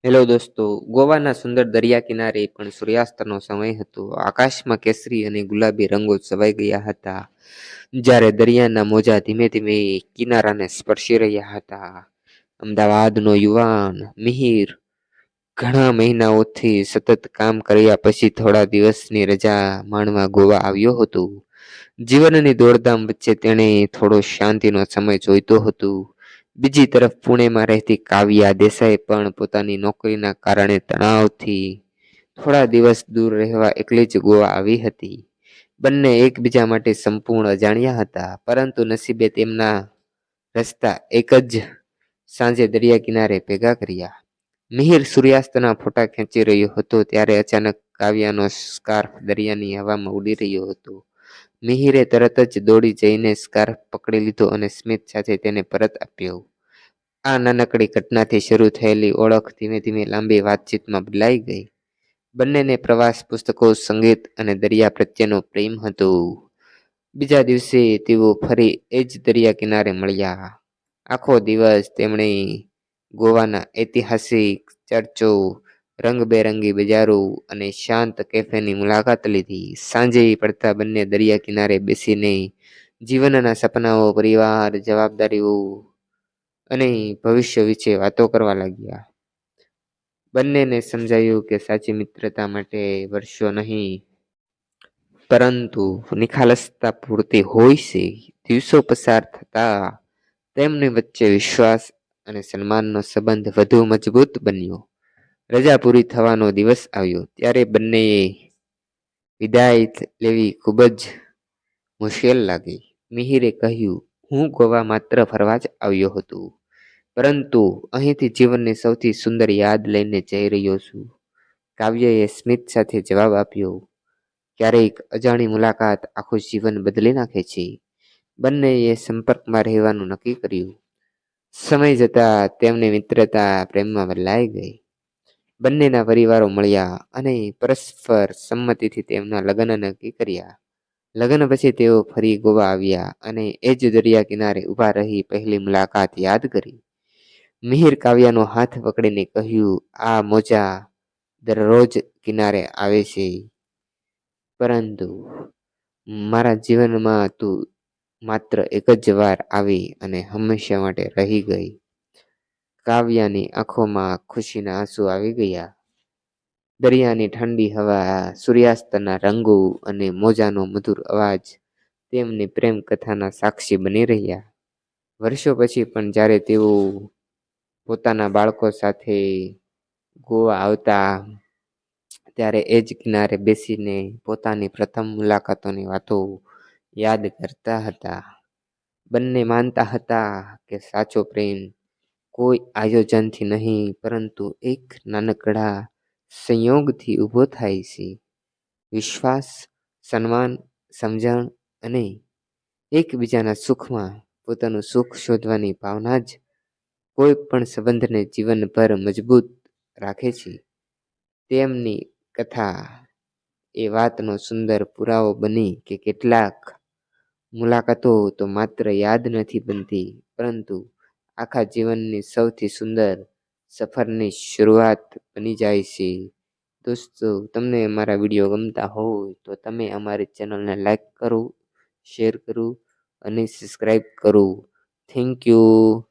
Hello દોસ્તો, ગોવાના સુંદર દરિયા કિનારે પણ સૂર્યાસ્તનો સમય હતો. આકાશમાં કેસરી અને ગુલાબી રંગો છવાઈ ગયા હતા, જ્યારે દરિયાના મોજા ધીમે ધીમે કિનારાને સ્પર્શી રહ્યા હતા. અમદાવાદનો યુવાન મિહિર ઘણા મહિનાઓથી સતત કામ કર્યા પછી થોડા દિવસની રજા માણવા ગોવા આવ્યો હતો. જીવનની દોડધામ વચ્ચે તેણે થોડો શાંતિનો સમય જોઈતો હતો. બીજી તરફ પુણેમાં રહેતી કાવ્યા દેસાઈ પણ પોતાની નોકરીના કારણે તણાવથી થોડા દિવસ દૂર રહેવા એકલી જ ગોવા આવી હતી. બંને એકબીજા માટે સંપૂર્ણ અજાણ્યા હતા, પરંતુ નસીબે તેમના રસ્તા એક જ સાંજે દરિયા કિનારે ભેગા કર્યા. મિહિર સૂર્યાસ્તના ફોટા ખેંચી રહ્યો હતો ત્યારે અચાનક કાવ્યાનો સ્કાર્ફ દરિયાની હવામાં ઉડી રહ્યો હતો. મિહિરે તરત જ દોડી જઈને સ્કાર્ફ પકડી લીધો અને સ્મિત સાથે તેને પરત આપ્યો. આ નાનકડી ઘટનાથી શરૂ થયેલી ઓળખ ધીમે ધીમે લાંબી વાતચીતમાં બદલાઈ ગઈ. બંનેને પ્રવાસ, પુસ્તકો, સંગીત અને દરિયા પ્રત્યેનો પ્રેમ હતો. બીજા દિવસે તેઓ ફરી એ જ દરિયા કિનારે મળ્યા. આખો દિવસ તેમણે ગોવાના ઐતિહાસિક ચર્ચો, રંગબેરંગી બજારો અને શાંત કેફેની મુલાકાત લીધી. સાંજે પડતા બંને દરિયા કિનારે બેસીને જીવનના સપનાઓ, પરિવાર, જવાબદારીઓ અને ભવિષ્ય વિશે વાતો કરવા લાગ્યા. બંનેને સમજાયું કે સાચી મિત્રતા માટે વર્ષો નહીં, પરંતુ નિખાલસતા પૂરતી હોય છે. દિવસો પસાર થતા તેમની વચ્ચે વિશ્વાસ અને સન્માનનો સંબંધ વધુ મજબૂત બન્યો. રજા પૂરી થવાનો દિવસ આવ્યો ત્યારે બંનેએ વિદાય લેવી ખૂબ જ મુશ્કેલ લાગી. મિહિરે કહ્યું, હું ગોવા માત્ર ફરવા જ આવ્યો હતો, પરંતુ અહીંથી જીવનની સૌથી સુંદર યાદ લઈને જઈ રહ્યો છું. કાવ્યએ સ્મિત સાથે જવાબ આપ્યો, ક્યારેક અજાણી મુલાકાત આખું જીવન બદલી નાખે છે. બંનેએ સંપર્કમાં રહેવાનું નક્કી કર્યું. સમય જતાં તેમની મિત્રતા પ્રેમમાં બદલાઈ ગઈ. બંનેના પરિવારો મળ્યા અને પરસ્પર સંમતિથી તેમના લગ્ન નક્કી કર્યા. લગ્ન પછી તેઓ ફરી ગોવા આવ્યા અને એ જ દરિયા કિનારે ઊભા રહી પહેલી મુલાકાત યાદ કરી. મિહિર કાવ્યાનો હાથ પકડીને કહ્યું, આ મોજા દરરોજ કિનારે આવે છે, પરંતુ મારા જીવનમાં તું માત્ર એક જ વાર આવી અને હંમેશા માટે રહી ગઈ. કાવ્યાની આંખોમાં ખુશીના આંસુ આવી ગયા. દરિયાની ઠંડી હવા, સૂર્યાસ્તના રંગો અને મોજાનો મધુર અવાજ તેમની પ્રેમ કથાના સાક્ષી બની રહ્યા. વર્ષો પછી પણ જ્યારે તેઓ પોતાના બાળકો સાથે ગોવા આવતા, ત્યારે એ જ કિનારે બેસીને પોતાની પ્રથમ મુલાકાતોની વાતો યાદ કરતા હતા. બંને માનતા હતા કે સાચો પ્રેમ કોઈ આયોજનથી નહીં, પરંતુ એક નાનકડા સંયોગથી ઊભો થાય છે. વિશ્વાસ, સન્માન, સમજણ અને એકબીજાના સુખમાં પોતાનું સુખ શોધવાની ભાવના જ કોઈ પણ સંબંધને જીવનભર મજબૂત રાખે છે. તેમની કથા એ વાતનો સુંદર પુરાવો બની કે કેટલાક મુલાકાતો તો માત્ર યાદ નથી બનતી, પરંતુ આખા જીવનની સૌથી સુંદર સફરની શરૂઆત બની જાય છે. દોસ્તો, તમને અમારા વિડીયો ગમતા હોય તો તમે અમારી ચેનલને લાઈક કરો, શેર કરો અને સબસ્ક્રાઈબ કરો. Thank you.